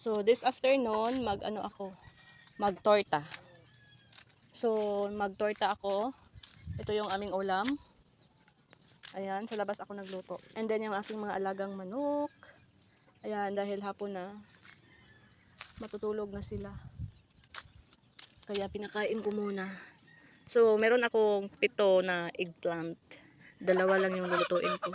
So, this afternoon, mag-torta. So, mag-torta ako. Ito yung aming ulam. Ayan, sa labas ako nagluto. And then, yung aking mga alagang manok. Ayan, dahil hapon na, matutulog na sila. Kaya pinakain ko muna. So, meron akong 7 na eggplant. 2 lang yung lulutuin ko.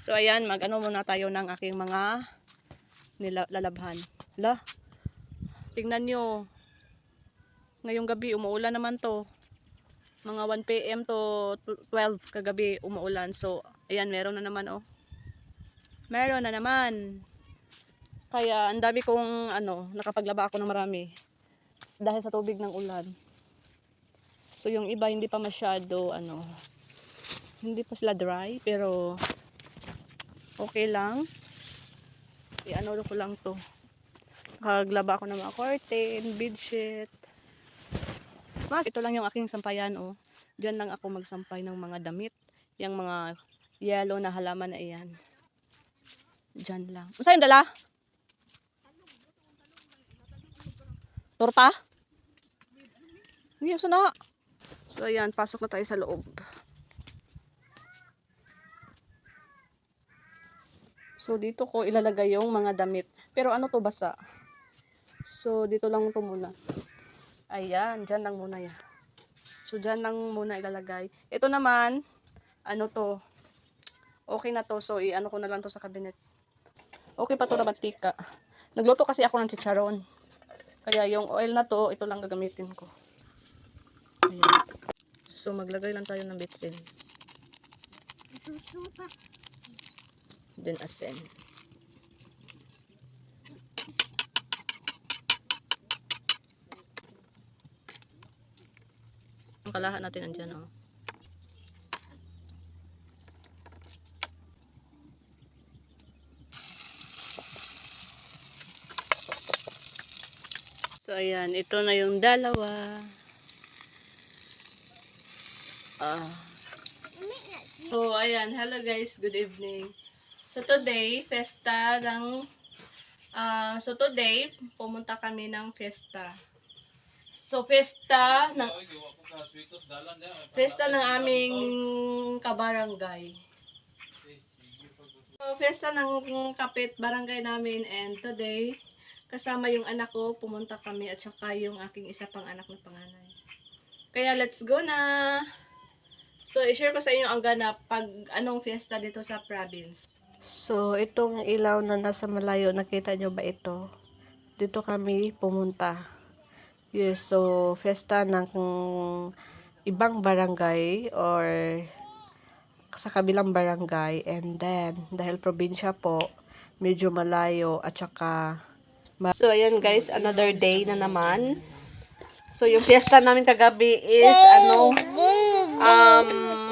So, ayan, mag-ano muna tayo ng aking mga lalabhan. Tingnan nyo. Ngayong gabi, umuulan naman to. Mga 1 PM to 12 kagabi, umuulan. So, ayan, meron na naman, oh. Meron na naman. Kaya, ang dami kong, nakapaglaba ako ng marami. Dahil sa tubig ng ulan. So, yung iba, hindi pa masyado, hindi pa sila dry, pero okay lang. I-ano ko lang to. Nakaglaba ako ng mga curtain, bedsheet. Ito lang yung aking sampayan, oh. Diyan lang ako magsampay ng mga damit. Yung mga yellow na halaman na iyan. Diyan lang. Saan yung dala? Torta? Hindi, sana. So, ayan. Pasok na tayo sa loob. So, dito ko ilalagay yung mga damit. Pero ano to, basa? So, dito lang to muna. Ayan. Diyan lang muna yan. So, diyan lang muna ilalagay. Ito naman, to. Okay na to. So, i-ano ko na lang to sa cabinet. Okay pa to na mantika. Nagluto kasi ako ng chicharon. Kaya yung oil na to, ito lang gagamitin ko. Ayan. So, maglagay lang tayo ng bitsin. Then, asin. Ang kalahat natin andyan, oh. So, ayan. Ito na yung dalawa. So, ayan. Hello guys. Good evening. So, today, pumunta kami ng fiesta. So, fiesta ng aming kabarangay. So, fiesta ng kapit barangay namin, and today, kasama yung anak ko, pumunta kami, at saka yung aking isa pang anak na panganay. Kaya let's go na! So, i-share ko sa inyo ang ganap pag anong fiesta dito sa province. So, itong ilaw na nasa malayo, nakita nyo ba ito? Dito kami pumunta. Yes, so, fiesta ng ibang barangay or sa kabilang barangay. And then, dahil probinsya po, medyo malayo at saka so, ayan guys, another day na naman. So, yung fiesta namin kagabi is,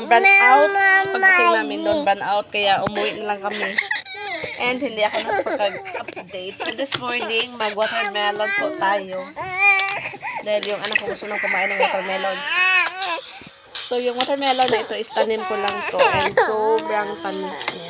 burn out. Pagdating namin doon, burn out. Kaya, umuwi na lang kami. And, hindi ako nakapag-update. So, this morning, mag-watermelon po tayo. Dahil yung anak ko gusto nang kumain ng watermelon. So, yung watermelon na ito is tanim ko lang to. And, sobrang tamis niya.